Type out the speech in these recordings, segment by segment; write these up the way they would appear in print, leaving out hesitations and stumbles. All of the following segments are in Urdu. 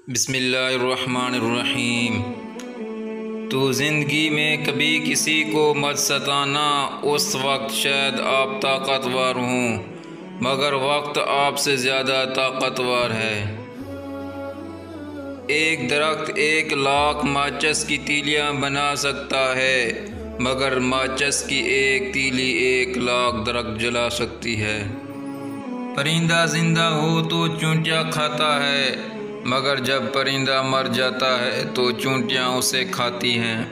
بسم اللہ الرحمن الرحیم۔ تو زندگی میں کبھی کسی کو مت ستانا، اس وقت شاید آپ طاقتور ہوں مگر وقت آپ سے زیادہ طاقتور ہے۔ ایک درخت 1,00,000 ماچس کی تیلیاں بنا سکتا ہے مگر ماچس کی ایک تیلی 1,00,000 درخت جلا سکتی ہے۔ پرندہ زندہ ہو تو چونٹیاں کھاتا ہے مگر جب پرندہ مر جاتا ہے تو چونٹیاں اسے کھاتی ہیں۔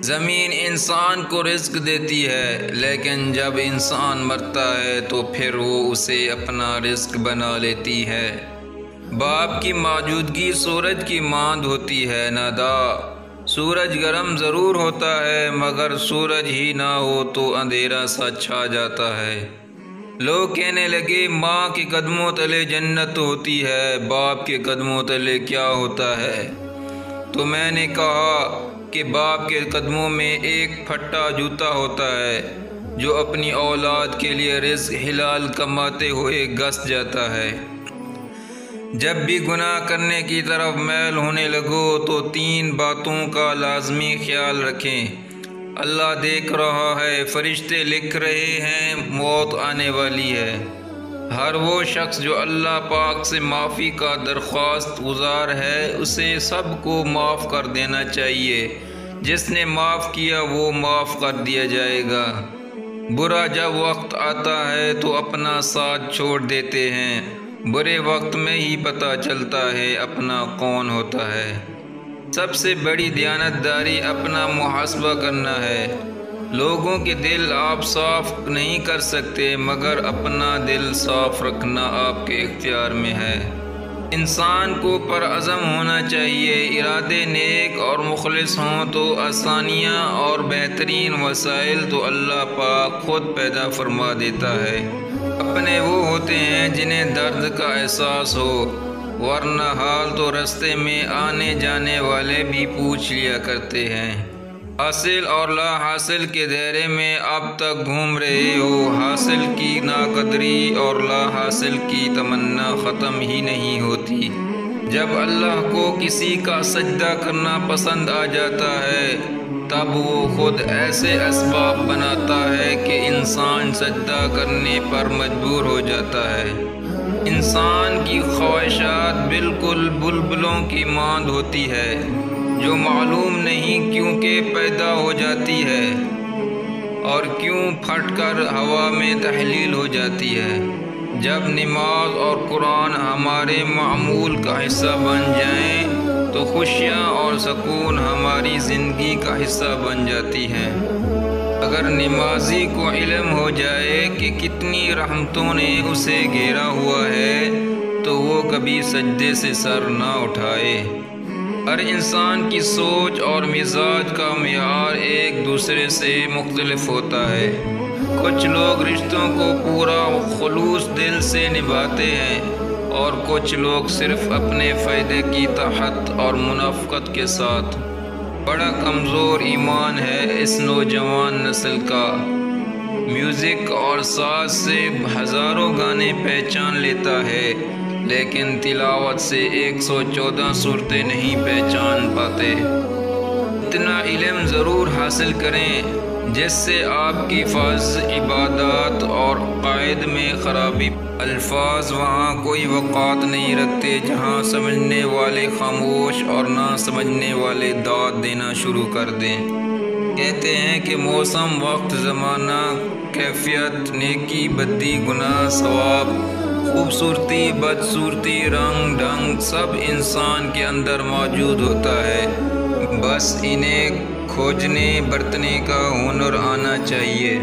زمین انسان کو رزق دیتی ہے لیکن جب انسان مرتا ہے تو پھر وہ اسے اپنا رزق بنا لیتی ہے۔ باپ کی موجودگی سورج کی مانند ہوتی ہے نادا۔ سورج گرم ضرور ہوتا ہے مگر سورج ہی نہ ہو تو اندھیرا سا چھا جاتا ہے۔ لوگ کہنے لگے ماں کے قدموں تلے جنت ہوتی ہے، باپ کے قدموں تلے کیا ہوتا ہے؟ تو میں نے کہا کہ باپ کے قدموں میں ایک پھٹا جوتا ہوتا ہے جو اپنی اولاد کے لیے رزق حلال کماتے ہوئے گھس جاتا ہے۔ جب بھی گناہ کرنے کی طرف میل ہونے لگو تو 3 باتوں کا لازمی خیال رکھیں۔ اللہ دیکھ رہا ہے، فرشتے لکھ رہے ہیں، موت آنے والی ہے۔ ہر وہ شخص جو اللہ پاک سے معافی کا درخواست گزار ہے اسے سب کو معاف کر دینا چاہیے۔ جس نے معاف کیا وہ معاف کر دیا جائے گا۔ برا جب وقت آتا ہے تو اپنا ساتھ چھوڑ دیتے ہیں، برے وقت میں ہی پتہ چلتا ہے اپنا کون ہوتا ہے۔ سب سے بڑی دیانتداری اپنا محاسبہ کرنا ہے۔ لوگوں کے دل آپ صاف نہیں کر سکتے مگر اپنا دل صاف رکھنا آپ کے اختیار میں ہے۔ انسان کو پرعزم ہونا چاہیے، ارادے نیک اور مخلص ہوں تو آسانیاں اور بہترین وسائل تو اللہ پاک خود پیدا فرما دیتا ہے۔ اپنے وہ ہوتے ہیں جنہیں درد کا احساس ہو، ورنہ حال تو رستے میں آنے جانے والے بھی پوچھ لیا کرتے ہیں۔ حاصل اور لا حاصل کے دائرے میں اب تک گھوم رہے ہو، حاصل کی ناقدری اور لا حاصل کی تمنا ختم ہی نہیں ہوتی۔ جب اللہ کو کسی کا سجدہ کرنا پسند آ جاتا ہے تب وہ خود ایسے اسباب بناتا ہے کہ انسان سجدہ کرنے پر مجبور ہو جاتا ہے۔ انسان کی خواہشات بالکل بلبلوں کی مانند ہوتی ہے جو معلوم نہیں کیوں کہ پیدا ہو جاتی ہے اور کیوں پھٹ کر ہوا میں تحلیل ہو جاتی ہے۔ جب نماز اور قرآن ہمارے معمول کا حصہ بن جائیں تو خوشیاں اور سکون ہماری زندگی کا حصہ بن جاتی ہیں۔ اگر نمازی کو علم ہو جائے کہ کتنی رحمتوں نے اسے گھیرا ہوا ہے تو وہ کبھی سجدے سے سر نہ اٹھائے۔ ہر انسان کی سوچ اور مزاج کا معیار ایک دوسرے سے مختلف ہوتا ہے۔ کچھ لوگ رشتوں کو پورا خلوص دل سے نبھاتے ہیں اور کچھ لوگ صرف اپنے فائدے کی تحت اور منافقت کے ساتھ۔ بڑا کمزور ایمان ہے اس نوجوان نسل کا۔ میوزک اور ساز سے ہزاروں گانے پہچان لیتا ہے لیکن تلاوت سے 114 صورتیں نہیں پہچان پاتے۔ اتنا علم ضرور حاصل کریں جس سے آپ کی فرض عبادات اور قائد میں خرابی۔ الفاظ وہاں کوئی وقعت نہیں رکھتے جہاں سمجھنے والے خاموش اور نہ سمجھنے والے داد دینا شروع کر دیں۔ کہتے ہیں کہ موسم، وقت، زمانہ، کیفیت، نیکی، بدی، گناہ، ثواب، خوبصورتی، بدصورتی، رنگ ڈھنگ سب انسان کے اندر موجود ہوتا ہے، بس انہیں کھوجنے برتنے کا ہنر آنا چاہیے۔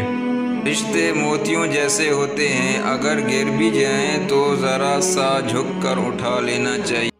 رشتے موتیوں جیسے ہوتے ہیں، اگر گر بھی جائیں تو ذرا سا جھک کر اٹھا لینا چاہیے۔